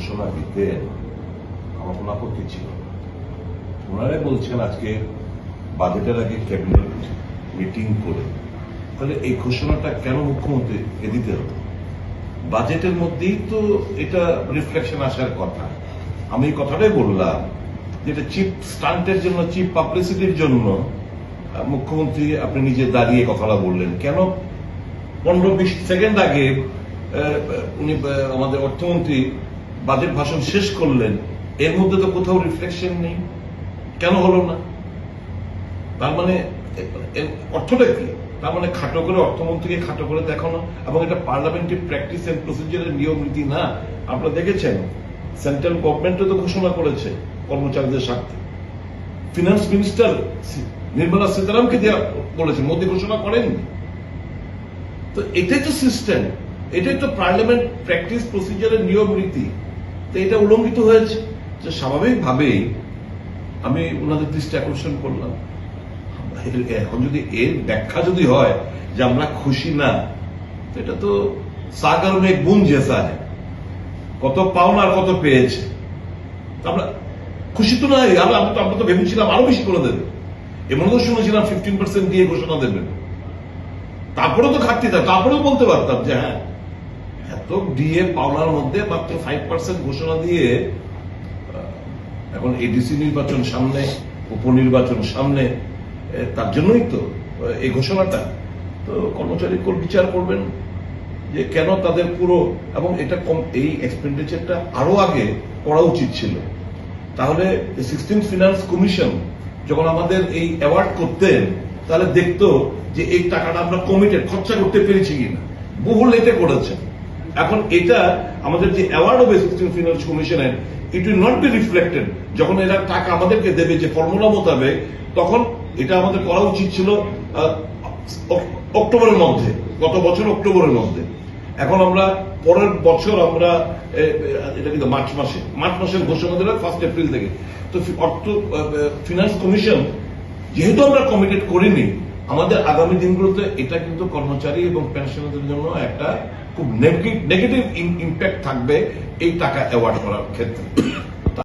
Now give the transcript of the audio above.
ঘোষণা দিতেন আমার কোনো আপত্তি ছিল না। ওনারাই বলছেন আজকে বাজেটের আগে ক্যাবিনেট মিটিং করে, তাহলে এই ঘোষণাটা কেন মুখ্যমন্ত্রীকে দিতে হবে? বাজেটের মধ্যেই তো এটা রিফ্লেকশন আসার কথা। আমি এই কথাটাই বললাম, যেটা চিপ স্টান্টের জন্য, চিপ পাবলিসিটির জন্য মুখ্যমন্ত্রী আপনি নিজে দাঁড়িয়ে কথাটা বললেন কেন? 15-20 সেকেন্ড আগে উনি আমাদের অর্থমন্ত্রী বাজেট ভাষণ শেষ করলেন, এর মধ্যে তো কোথাও রিফ্লেকশন নেই। কেন হলো না? তার মানে অর্থটা কি? তার মানে খাটো করে অর্থমন্ত্রীকে খাটো করে দেখানো, এবং এটা পার্লামেন্টারি প্র্যাকটিস এন্ড প্রসিডিউরের নিয়ম নীতি না। আপনারা দেখেছেন সেন্ট্রাল গভর্নমেন্টও তো ঘোষণা করেছে কর্মচারীদের স্বার্থে। ফিনান্স মিনিস্টার নির্মলা সীতারামনকে দেওয়া বলেছে, মোদী ঘোষণা করেননি। তো এটাই তো সিস্টেম, এটাই তো পার্লামেন্ট প্র্যাকটিস প্রসিডিউরের নিয়ম নীতি। তো এটা উল্লঙ্ঘিত হয়েছে। যে স্বাভাবিকভাবেই আমি ওনাদের দৃষ্টি আকর্ষণ করলাম, এখন যদি এর ব্যাখ্যা যদি হয় যে আমরা খুশি না, এটা তো সাগর মে গুণ জেসা হয়, কত পাওনা আর কত পেয়েছে। আমরা খুশি তো নাই, আমরা তো ভেবেছিলাম আরো বেশি করে দেবে। এমন তো শুনেছিলাম 15% দিয়ে ঘোষণা দেবেন। তারপরেও তো ঘাটতি থাকে, তারপরেও বলতে পারতাম যে হ্যাঁ, এত ডিএ পাওনার মধ্যে মাত্র 5% ঘোষণা দিয়ে, এখন এডিসি নির্বাচন সামনে, উপনির্বাচন সামনে, তার জন্যই তো এই ঘোষণাটা। তো কর্মচারী বিচার করবেন যে কেন তাদের পুরো, এবং এটা এই এক্সপেন্ডিচারটা আরো আগে করা উচিত ছিল। তাহলে 16th ফিনান্স কমিশন যখন আমাদের এই অ্যাওয়ার্ড করতেন, তাহলে দেখতো যে এই টাকাটা আমরা কমিটেড খরচা করতে পেরেছি কিনা। বহু লেটে করেছেন। এখন এটা আমাদের যে অ্যাওয়ার্ড হবে 16th ফিনান্স কমিশনের, it will not be reflected. যখন এরা টাকা আমাদেরকে দেবে যে ফর্মুলা মোতাবেক, তখন এটা আমাদের করা উচিত ছিল অক্টোবরের মধ্যে, গত বছর অক্টোবরের মধ্যে। এখন আমরা পরের বছর আমরা এটা কিন্তু মার্চ মাসের ঘোষণা দিলাম 1 এপ্রিল থেকে। তো অর্থ ফিনান্স কমিশন যেহেতু আমরা কমিটেড করিনি, আমাদের আগামী দিনগুলোতে এটা কিন্তু কর্মচারী এবং পেনশনারদের জন্য একটা খুব নেগেটিভ ইম্প্যাক্ট থাকবে এই টাকা অ্যাওয়ার্ড করার ক্ষেত্রে।